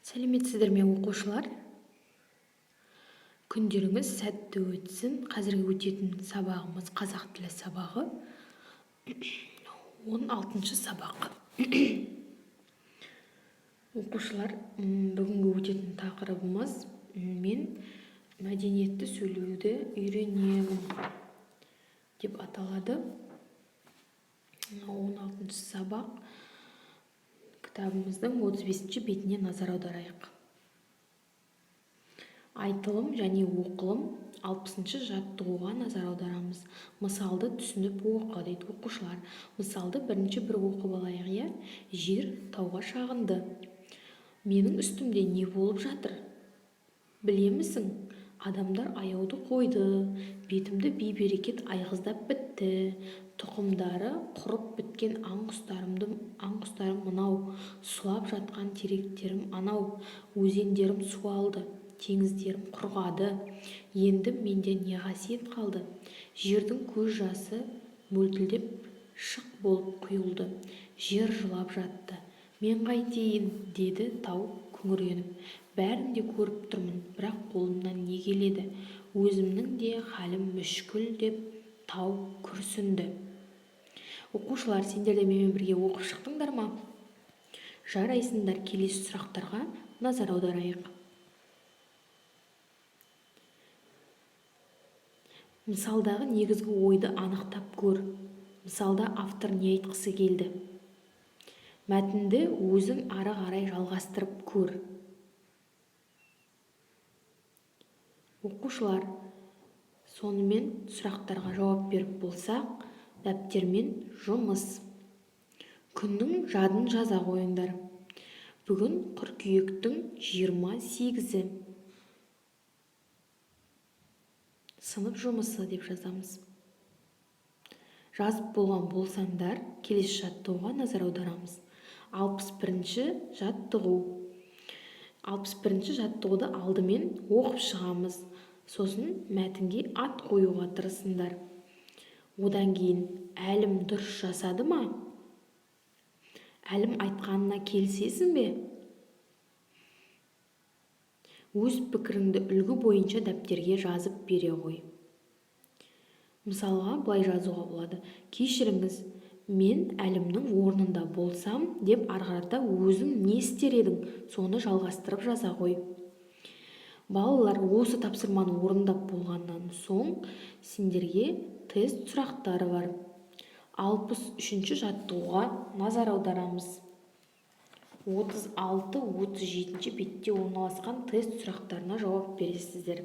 Сәлеметсіздер ме оқушылар? Күндеріңіз сәтті өтсін. Қазіргі өтетін сабағымыз қазақ тілі сабағы. 16-шы сабақ. Оқушылар, бүгінгі өтетін тақырыбымыз мен мәдениетті сөйлеуді үйренемін деп аталады. 16-шы сабақ. Кітабымыздың 35-ші бетіне назар аударайық. Айтылым және оқылым 60-шы жаттығуға назар аударамыз. Мысалды түсініп оқы дейді оқушылар. Мысалды бірінші бір оқып алайық, иә? Жер тауға шағынды. Менің үстімде не болып жатыр? Білемісің? Адамдар аяуды қойды, бетімді бей-берекет айғыздап бітті. Тұқымдары құрып біткен аңқұстарым мынау, сұлап жатқан теректерім анау, өзендерім суалды, теңіздерім құрғады. Енді менде не қасиет қалды? Жердің көз жасы мөлтілдеп шық болып құйылды. Жер жылап жатты. Мен қайтейін, деді тау күңіреніп. Бәрін де көріп тұрмын, бірақ қолымнан не келеді? Өзімнің де халім мүшкіл, деп тау күрсінді. Оқушылар, сендер де менімен бірге оқып шықтыңдар ма? Жарайсыңдар, келесі сұрақтарға назар аударайық. Мысалдағы негізгі ойды анықтап көр. Мысалда автор не айтқысы келді? Мәтінді өзің ары қарай жалғастырып көр. Оқушылар, сонымен сұрақтарға жауап беріп болсақ, дәптермен жұмыс. Күннің жадын жаза қойыңдар. Бүгін қыркүйектің 28-і. Сынып жұмысы деп жазамыз. Жазып болған болсаңдар, келесі жаттығуға назар аударамыз. 61-ші жаттығу. 61-ші жаттығуды алдымен оқып шығамыз. Сосын мәтінге ат қоюға тырысыңдар. Одан кейін әлім дұрыс жасады ма? Әлім айтқанына келісесің бе? Өз пікіріңді үлгі бойынша дәптерге жазып бере қой. Мысалға, былай жазуға болады. Кешіріңіз, мен әлімнің орнында болсам, деп арғарата өзің не істер едің, соны жалғастырып жаза қой. Балалар, осы тапсырманы орындап болғаннан соң сендерге тест сұрақтары бар. 63-ші жаттығуға назар аударамыз. 36-37-ші бетте орналасқан тест сұрақтарына жауап бересіздер.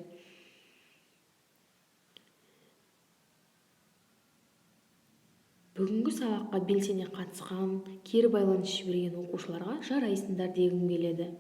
Бүгінгі сабаққа белсене қатысқан, кері байланыс жіберген оқушыларға жарайсыңдар дегім келеді.